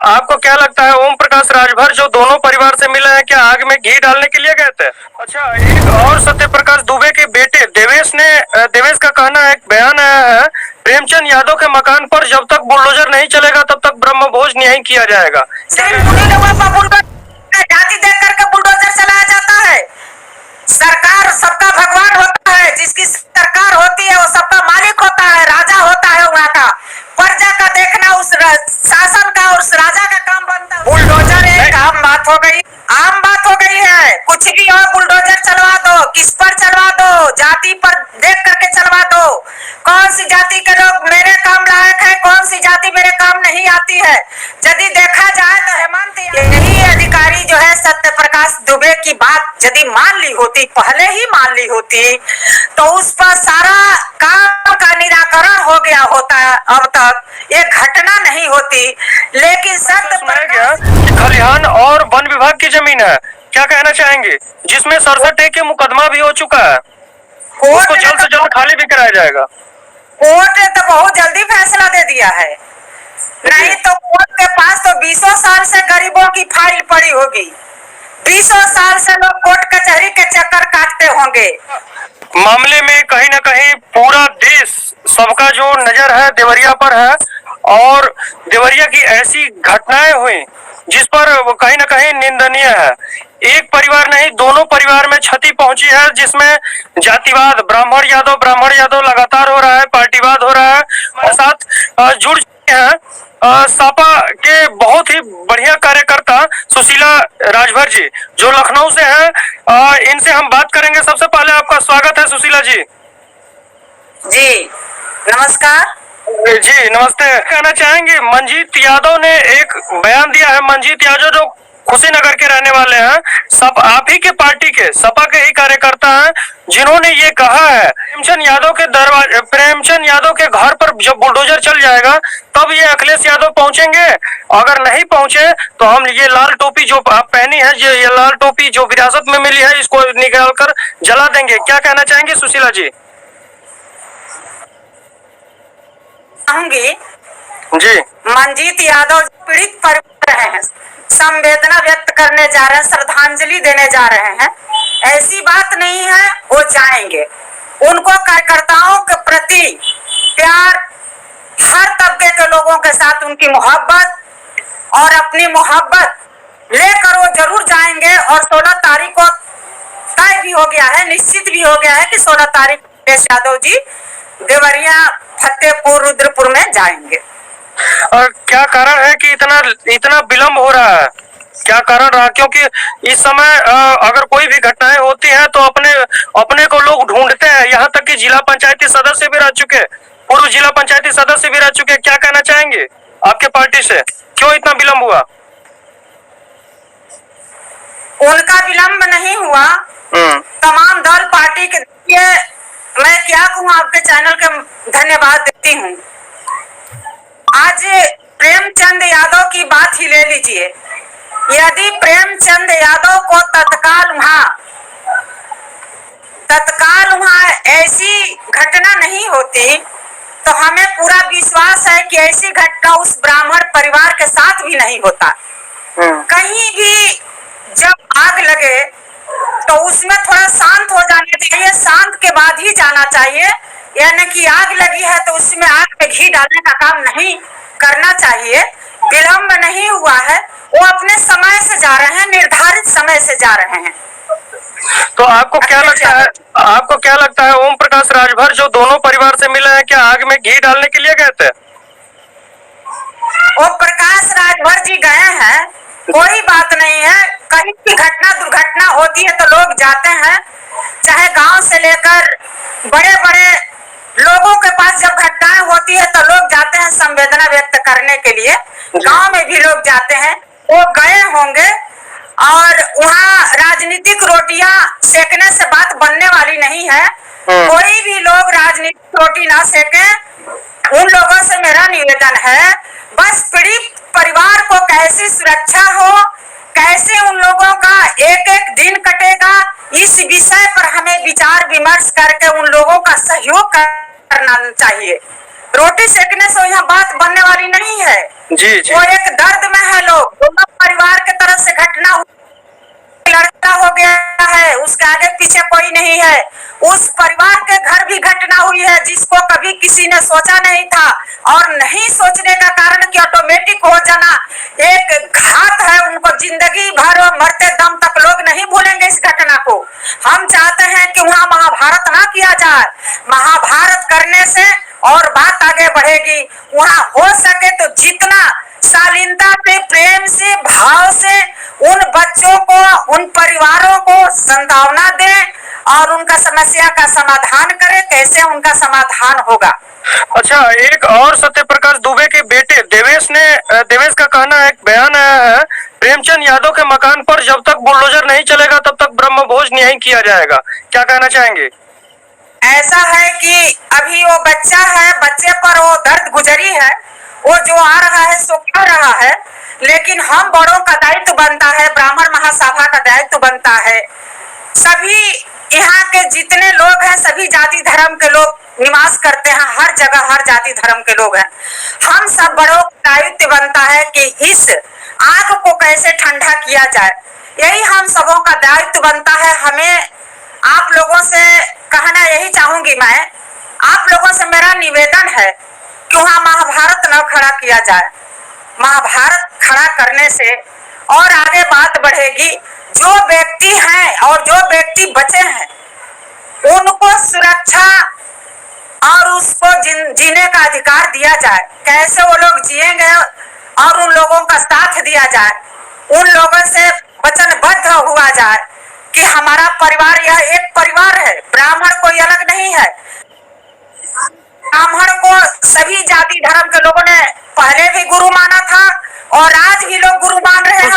आपको क्या लगता है ओम प्रकाश राजभर जो दोनों परिवार से मिले हैं, क्या आग में घी डालने के लिए गए थे? अच्छा, एक और सत्य प्रकाश दुबे के बेटे देवेश का कहना है, एक बयान आया है, प्रेमचंद यादव के मकान पर जब तक बुलडोजर नहीं चलेगा तब तक ब्रह्मभोज नहीं किया जाएगा। जाति देख करके बुलडोजर चलाया जाता है। सरकार सबका भगवान होता है, जिसकी सरकार होती है वो सबका मालिक होता है, राजा होता है वहाँ का। प्रजा का देखना उस शासन का और उस राजा का काम बनता है। बुलडोजर एक आम बात हो गई, आम बात हो गई है। कुछ भी हो बुलडोजर चलवा दो, किस पर चलवा दो, जाति पर देख करके चलवा दो। कौन सी जाति के लोग मेरे काम लायक है, कौन सी जाति मेरे काम नहीं आती है। यदि देखा जाए तो हेमंत यही अधिकारी जो है सत्य प्रकाश दुबे की बात यदि मान ली होती, पहले ही मान ली होती, तो उस पर सारा काम का निराकरण हो गया होता। अब तक ये घटना नहीं होती। लेकिन सत्य प्रकाश खलिहान और वन विभाग की जमीन है, क्या कहना चाहेंगे, जिसमें 67 के मुकदमा भी हो चुका है, उसको जल्द से जल्द खाली भी कराया जाएगा। कोर्ट ने तो बहुत जल्दी फैसला दे दिया है, नहीं तो कोर्ट के पास तो 20 साल से गरीबों की फाइल पड़ी होगी। 20 साल से लोग कोर्ट कचहरी के चक्कर काटते होंगे। मामले में कहीं न कहीं पूरा देश, सबका जो नजर है देवरिया पर है, और देवरिया की ऐसी घटनाएं हुई जिस पर वो कहीं न कहीं निंदनीय है। एक परिवार नहीं, दोनों परिवार में क्षति पहुंची है, जिसमें जातिवाद, ब्राह्मण यादव लगातार हो रहा है, पार्टीवाद हो रहा है। और साथ जुड़ चुके हैं सपा के बहुत ही बढ़िया कार्यकर्ता सुशीला राजभर जी, जो लखनऊ से हैं। इनसे हम बात करेंगे। सबसे पहले आपका स्वागत है सुशीला जी। जी नमस्कार। जी नमस्ते। कहना चाहेंगे, मंजीत यादव ने एक बयान दिया है। मंजीत यादव जो कुशीनगर के रहने वाले हैं, सब आप ही के पार्टी के, सपा के ही कार्यकर्ता हैं, जिन्होंने ये कहा है प्रेमचंद यादव के घर पर जब बुलडोजर चल जाएगा तब ये अखिलेश यादव पहुंचेंगे। अगर नहीं पहुंचे तो हम ये लाल टोपी जो आप पहनी है, ये लाल टोपी जो विरासत में मिली है, इसको निकाल कर जला देंगे। क्या कहना चाहेंगे सुशीला जी? जी, मंजीत यादव पीड़ित परिवार हैं, संवेदना व्यक्त करने जा रहे हैं, श्रद्धांजलि देने जा रहे हैं। ऐसी बात नहीं है, वो जाएंगे। उनको कार्यकर्ताओं के प्रति प्यार, हर तबके के लोगों के साथ उनकी मोहब्बत, और अपनी मोहब्बत लेकर वो जरूर जाएंगे। और 16 तारीख को तय भी हो गया है, निश्चित भी हो गया है कि 16 तारीख अखिलेश यादव जी देवरिया, फतेहपुर, रुद्रपुर में जाएंगे। और क्या कारण है कि इतना विलंब हो रहा है? क्या कारण रहा? क्योंकि इस समय अगर कोई भी घटनाएं होती हैं तो अपने को लोग ढूंढते हैं। यहाँ तक कि जिला पंचायती सदस्य भी रह चुके, पूर्व जिला पंचायती सदस्य भी रह चुके। क्या कहना चाहेंगे आपके पार्टी से, क्यों इतना विलंब हुआ? उनका विलंब नहीं हुआ, तमाम दल पार्टी के लिए मैं क्या कहूँ, आपके चैनल के धन्यवाद देती हूँ। आज प्रेमचंद यादव की बात ही ले लीजिए। यदि प्रेमचंद यादव को तत्काल वहाँ ऐसी घटना नहीं होती, तो हमें पूरा विश्वास है कि ऐसी घटना उस ब्राह्मण परिवार के साथ भी नहीं होता। कहीं भी जब आग लगे तो उसमें थोड़ा शांत हो जाना चाहिए, शांत के बाद ही जाना चाहिए। यानी कि आग लगी है तो उसमें आग में घी डालने का काम नहीं करना चाहिए। विलंब नहीं हुआ है, वो अपने समय से जा रहे हैं, निर्धारित समय से जा रहे हैं। तो आपको क्या लगता है ओम प्रकाश राजभर जो दोनों परिवार से मिले हैं, क्या आग में घी डालने के लिए गए थे? ओम प्रकाश राजभर जी गए हैं, कोई बात नहीं है। कहीं भी दुर्घटना होती है तो लोग जाते हैं, चाहे गांव से लेकर बड़े बड़े लोगों के पास जब घटनाएं होती है तो लोग जाते हैं संवेदना व्यक्त करने के लिए। गांव में भी लोग जाते हैं, वो गए होंगे। और वहाँ राजनीतिक रोटियां सेकने से बात बनने वाली नहीं है। कोई भी लोग राजनीतिक रोटी ना सेके, उन लोगों से मेरा निवेदन है, बस पीड़ित परिवार को कैसी सुरक्षा हो, कैसे उन लोगों का एक एक दिन कटेगा, इस विषय पर हमें विचार विमर्श करके उन लोगों का सहयोग करना चाहिए। रोटी सेकने से यहाँ बात बनने वाली नहीं है। जी। वो एक दर्द में है, सोचा नहीं था, और नहीं सोचने का कारण कि ऑटोमेटिक हो जाना एक घात है। उनको जिंदगी भर मरते दम तक लोग नहीं भूलेंगे इस घटना को। हम चाहते हैं कि वहाँ महाभारत ना किया जाए। महाभारत करने से और बात आगे बढ़ेगी। वहाँ हो सके तो जितना शालीनता पे, प्रेम से, भाव से उन बच्चों को, उन परिवारों को सांत्वना दें और उनका समस्या का समाधान करें। कैसे उनका समाधान होगा? अच्छा, एक और सत्य प्रकाश दुबे के बेटे देवेश का कहना है, एक बयान आया है, प्रेमचंद यादव के मकान पर जब तक बुलडोजर नहीं चलेगा तब तक ब्रह्मभोज नहीं किया जाएगा। क्या कहना चाहेंगे? ऐसा है कि अभी वो बच्चा है, बच्चे पर वो दर्द गुजरी है, वो जो आ रहा है सो कर रहा है, लेकिन हम बड़ों का दायित्व बनता है, ब्राह्मण महासभा का दायित्व बनता है। सभी यहाँ के जितने लोग हैं, सभी जाति धर्म के लोग निवास करते हैं, हर जगह हर जाति धर्म के लोग हैं। हम सब बड़ों का दायित्व बनता है कि इस आग को कैसे ठंडा किया जाए, यही हम सबों का दायित्व बनता है। हमें आप लोगों से कहना यही चाहूंगी मैं, आप लोगों से मेरा निवेदन है कि वहाँ महाभारत न खड़ा किया जाए। महाभारत खड़ा करने से और आगे बात बढ़ेगी। जो व्यक्ति हैं और जो व्यक्ति बचे हैं उनको सुरक्षा और उसको जीने का अधिकार दिया जाए। कैसे वो लोग जिएंगे और उन लोगों का साथ दिया जाए, उन लोगों से वचनबद्ध हुआ जाए कि हमारा परिवार यह एक परिवार है, ब्राह्मण कोई अलग नहीं है। ब्राह्मण को सभी जाति धर्म के लोगों ने पहले भी गुरु माना था और आज भी लोग गुरु मान रहे हैं।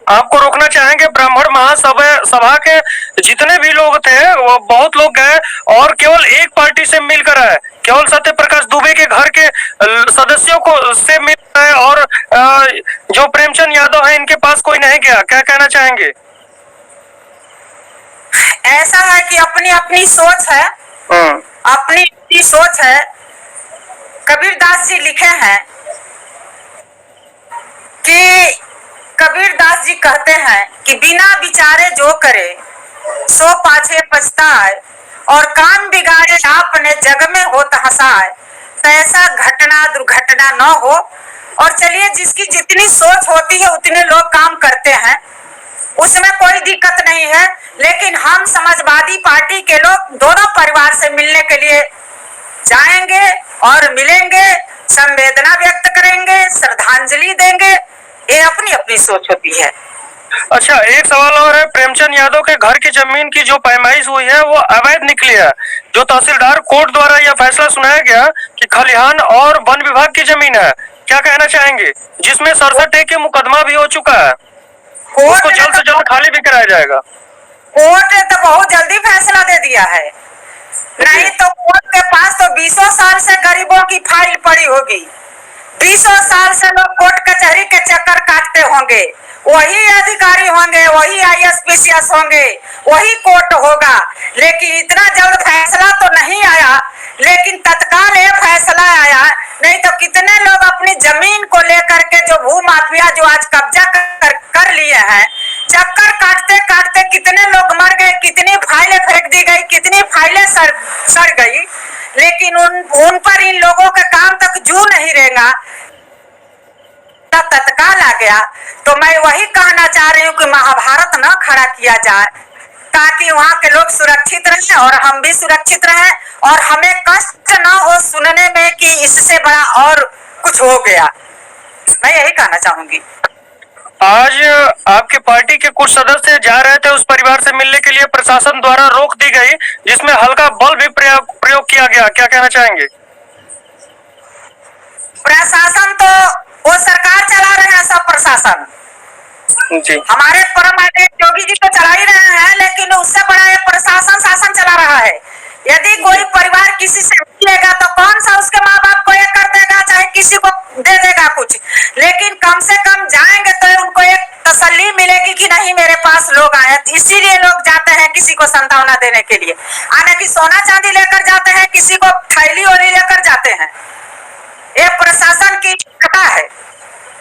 आपको रोकना चाहेंगे। ब्राह्मण महासभा के जितने भी लोग थे वो बहुत लोग गए और केवल एक पार्टी से मिलकर आए, केवल सत्य प्रकाश दुबे के घर के सदस्यों को से मिल रहे और जो प्रेमचंद यादव है इनके पास कोई नहीं गया। क्या कहना चाहेंगे? ऐसा है कि अपनी अपनी सोच है, अपनी अपनी सोच है। कबीरदास जी लिखे हैं कि कबीरदास जी कहते हैं कि बिना विचारे जो करे सो पाछे पछताए, और काम बिगाड़े आपने जग में होत हंसाए, तो ऐसा घटना दुर्घटना न हो। और चलिए, जिसकी जितनी सोच होती है उतने लोग काम करते हैं, उसमें कोई दिक्कत नहीं है। लेकिन हम समाजवादी पार्टी के लोग दोनों परिवार से मिलने के लिए जाएंगे और मिलेंगे, संवेदना व्यक्त करेंगे, श्रद्धांजलि देंगे। ये अपनी अपनी सोच होती है। अच्छा, एक सवाल और है। प्रेमचंद यादव के घर की जमीन की जो पैमाइश हुई है वो अवैध निकली है। जो तहसीलदार कोर्ट द्वारा यह फैसला सुनाया गया कि खलिहान और वन विभाग की जमीन है। क्या कहना चाहेंगे? जिसमें 67 के मुकदमा भी हो चुका है, उसको जल्द से जल्द खाली भी कराया जाएगा। कोर्ट ने तो बहुत जल्दी फैसला दे दिया है, नहीं तो कोर्ट के पास तो 20 साल से गरीबों की फाइल पड़ी होगी। 20 साल से लोग कोर्ट कचहरी के चक्कर काटते होंगे, वही अधिकारी होंगे, वही ISPCS होंगे, वही कोर्ट होगा। लेकिन इतना जल्द फैसला तो नहीं आया, लेकिन तत्काल ये फैसला आया। नहीं तो कितने लोग अपनी जमीन को लेकर के, जो भू माफिया जो आज कब्जा कर लिए हैं, चक्कर काटते काटते कितने लोग मर गए, कितनी फाइलें फेंक दी गई, कितनी फाइलें सड़ गई। लेकिन उन पर इन लोगों के काम तक जू नहीं रहेगा, तत्काल आ गया। तो मैं वही कहना चाह रही हूँ कि महाभारत न खड़ा किया जाए, ताकि वहाँ के लोग सुरक्षित रहें और हम भी सुरक्षित रहें, और हमें कष्ट न हो सुनने में कि इससे बड़ा और कुछ हो गया। मैं यही कहना चाहूंगी। आज आपके पार्टी के कुछ सदस्य जा रहे थे उस परिवार से मिलने के लिए, प्रशासन द्वारा रोक दी गई, जिसमें हल्का बल भी प्रयोग किया गया। क्या कहना चाहेंगे? प्रशासन तो वो सरकार चला रहे हैं, सब प्रशासन जी। हमारे परम आदरणीय योगी जी तो चला ही रहे हैं, लेकिन उससे बड़ा ये प्रशासन शासन चला रहा है। यदि कोई परिवार किसी से मिलेगा तो कौन सा उसके माँ बाप को ये कर देगा, चाहे किसी को दे देगा कुछ, लेकिन कम से कम जाएंगे तो उनको एक तसल्ली मिलेगी कि नहीं मेरे पास लोग आए। इसीलिए लोग जाते हैं किसी को सांत्वना देने के लिए, आने की सोना चांदी लेकर जाते हैं, किसी को थैली वैली लेकर जाते हैं। ये प्रशासन की कथा है।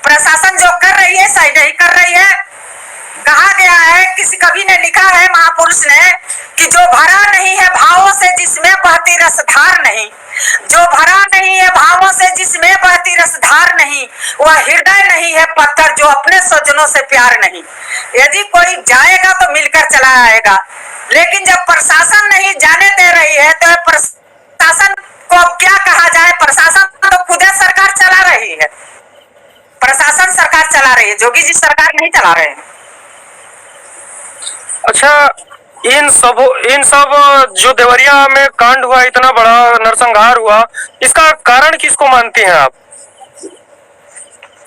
प्रशासन जो कर रही है सही नहीं कर रही है। कहा गया है, किसी कवि ने लिखा है, महापुरुष ने, कि जो भरा नहीं है भावों से जिसमें बहती रसधार नहीं, जो भरा नहीं है भावों से, जिसमें बहती रसधार नहीं, वह हृदय नहीं है पत्थर जो अपने स्वजनों से प्यार नहीं। यदि कोई जाएगा तो मिलकर चला आएगा, लेकिन जब प्रशासन नहीं जाने दे रही है तो प्रशासन को क्या कहा जाए। प्रशासन तो खुद सरकार चला रही है, प्रशासन सरकार चला रही है, जोगी जी सरकार नहीं चला रहे हैं। अच्छा, इन सब जो देवरिया में कांड हुआ, इतना बड़ा नरसंहार हुआ, इसका कारण किसको मानते हैं आप?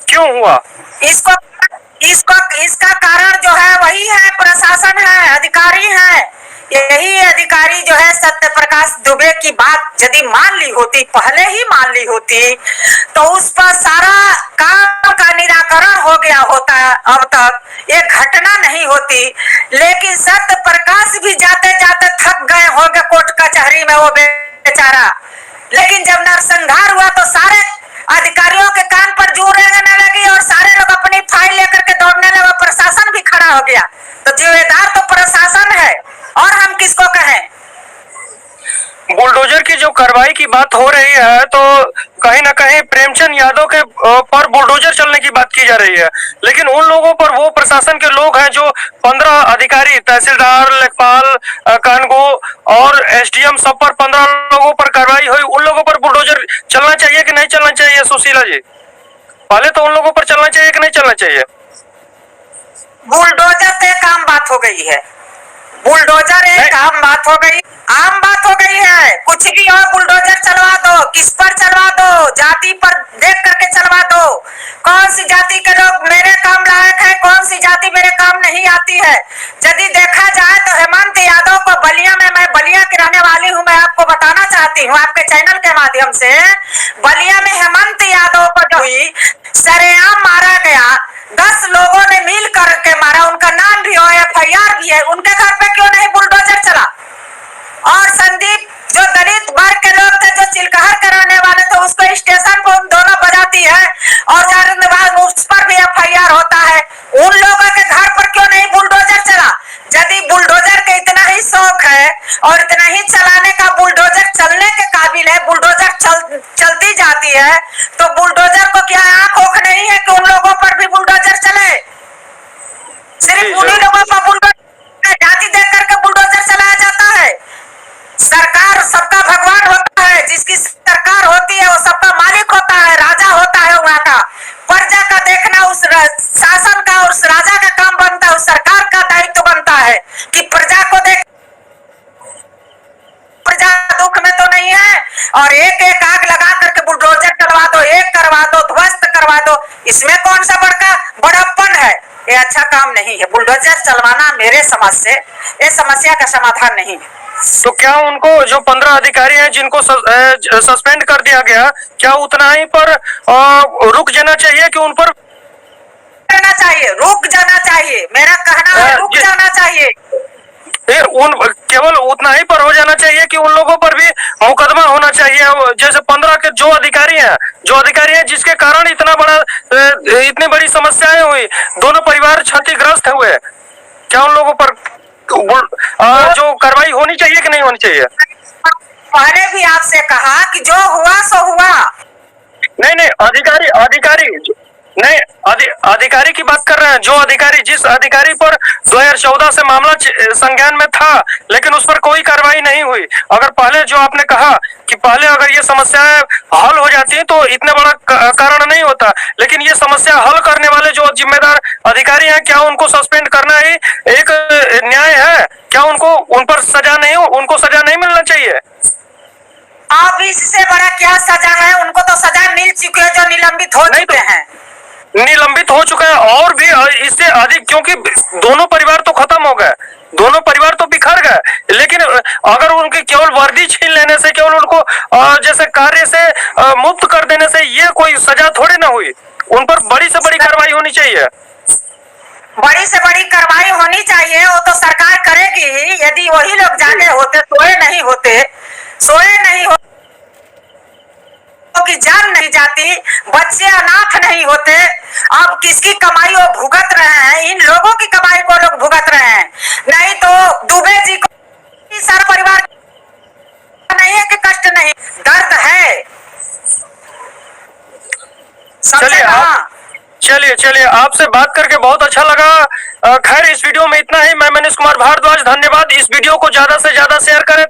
क्यों हुआ? इसको इसको इसका कारण जो है वही है, प्रशासन है, अधिकारी है। यही अधिकारी जो है सत्य प्रकाश दुबे की बात यदि मान ली होती, पहले ही मान ली होती, तो उस पर सारा काम का निराकरण हो गया होता। अब तक ये घटना नहीं होती, लेकिन सत्य प्रकाश भी जाते जाते थक गए होंगे कोर्ट कचहरी में वो बेचारा। लेकिन जब नरसंहार हुआ तो सारे अधिकारियों के कान पर जू रेंगने लगी और सारे लोग अपनी फाइल लेकर के दौड़ने लगे, प्रशासन भी खड़ा हो गया। तो जिम्मेदार तो प्रशासन है, और हम किसको कहें। बुलडोजर की जो कार्रवाई की बात हो रही है, तो कहीं ना कहीं प्रेमचंद यादव के पर बुलडोजर चलने की बात की जा रही है, लेकिन उन लोगों पर, वो प्रशासन के लोग हैं जो 15 अधिकारी, तहसीलदार, लेखपाल, कानगो और एसडीएम, सब पर 15 लोगों पर कार्रवाई हुई, उन लोगों पर बुलडोजर चलना चाहिए कि नहीं चलना चाहिए? सुशीला जी, पहले तो उन लोगों पर चलना चाहिए कि नहीं चलना चाहिए? बुलडोजर से काम बात हो गई है, बुलडोजर एक आम बात हो गई, आम बात हो गई है। कुछ भी और बुलडोजर चलवा दो, किस पर चलवा दो, जाति पर देख करके चलवा दो। कौन सी जाति के लोग मेरे काम लायक है, कौन सी जाति मेरे काम नहीं आती है। यदि देखा जाए तो हेमंत यादव को बलिया में, मैं बलिया की रहने वाली हूँ, मैं आपको बताना चाहती हूँ आपके चैनल के माध्यम से, बलिया में हेमंत यादव को जो हुई सरेआम मारा गया, 10 लोगों ने मिल करके मारा, उनका नाम भी हो, FIR भी है, उनके घर पे क्यों नहीं बुलडोजर चला। और संदीप जो दलित वर्ग के लोग थे, जो चिलकहर कराने वाले थे, उसको स्टेशन पर उन दोनों बजाती है और जाने बाद उस पर भी FIR होता है। उन लोगों के घर पर क्यों नहीं बुलडोजर चला। यदि बुलडोजर के इतना ही शौक है और इतना ही चलाने का, बुलडोजर चलने के काबिल है, बुलडोजर चलती जाती है, तो बुलडोजर को क्या आंख ओख नहीं है कि उन लोगों पर भी बुलडोजर चले। सिर्फ उन्हीं लोगों पर बुलडोजर, जाति देख करके बुलडोजर चलाया जाता है। सरकार सबका भगवान होता है, जिसकी सरकार होती है वो सबका मालिक होता है, राजा होता है वहाँ का। प्रजा का देखना उस शासन का और उस राजा का काम बनता है, उस सरकार का दायित्व बनता है कि प्रजा को देख, प्रजा दुख में तो नहीं है और एक एक आग लगा करके बुलडोजर चलवा दो, एक करवा दो, ध्वस्त करवा दो, इसमें कौन सा बड़प्पन है। ये अच्छा काम नहीं है। बुलडोजर चलवाना मेरे समझ से ये समस्या का समाधान नहीं है। तो क्या उनको, जो 15 अधिकारी हैं जिनको सस्पेंड कर दिया गया, क्या उतना ही पर रुक जाना चाहिए कि उन पर रुक जाना चाहिए, मेरा कहना है रुक जाना चाहिए। उन केवल उतना ही पर हो जाना चाहिए कि उन लोगों पर भी मुकदमा होना चाहिए। जैसे 15 के जो अधिकारी हैं जिसके कारण इतना बड़ा, इतनी बड़ी समस्याएं हुई, दोनों परिवार क्षतिग्रस्त हुए, क्या उन लोगों पर जो कार्रवाई होनी चाहिए कि नहीं होनी चाहिए? पहले भी आपसे कहा कि जो हुआ सो हुआ। नहीं, अधिकारी नहीं, अधिकारी की बात कर रहे हैं। जो अधिकारी, जिस अधिकारी पर 2014 से मामला संज्ञान में था, लेकिन उस पर कोई कार्रवाई नहीं हुई। अगर पहले, जो आपने कहा कि पहले अगर ये समस्याएं हल हो जाती है तो इतने बड़ा कारण नहीं होता, लेकिन ये समस्या हल करने वाले जो जिम्मेदार अधिकारी हैं, क्या उनको सस्पेंड करना ही एक न्याय है? क्या उन पर सजा नहीं मिलना चाहिए? अब इससे बड़ा क्या सजा है, उनको तो सजा मिल चुकी है, जो निलंबित हो चुके हैं, निलंबित हो चुका है, और भी इससे अधिक, क्योंकि दोनों परिवार तो खत्म हो गए, दोनों परिवार तो बिखर गए। लेकिन अगर उनकी केवल वर्दी छीन लेने से, केवल उनको जैसे कार्य से मुक्त कर देने से ये कोई सजा थोड़ी ना हुई। उन पर बड़ी से बड़ी कार्रवाई होनी चाहिए। बड़ी से बड़ी कार्रवाई होनी चाहिए, वो तो सरकार करेगी ही। यदि वही लोग जागे होते, सोए नहीं होते की जान नहीं जाती, बच्चे अनाथ नहीं होते। अब किसकी कमाई वो भुगत रहे हैं, इन लोगों की कमाई को लोग भुगत रहे हैं। नहीं तो दुबे जी को सारा परिवार नहीं है कि कष्ट नहीं, दर्द है। चलिए चलिए आपसे बात करके बहुत अच्छा लगा। खैर इस वीडियो में इतना ही। मैं मनीष कुमार भारद्वाज, धन्यवाद। इस वीडियो को ज्यादा से ज्यादा शेयर करें।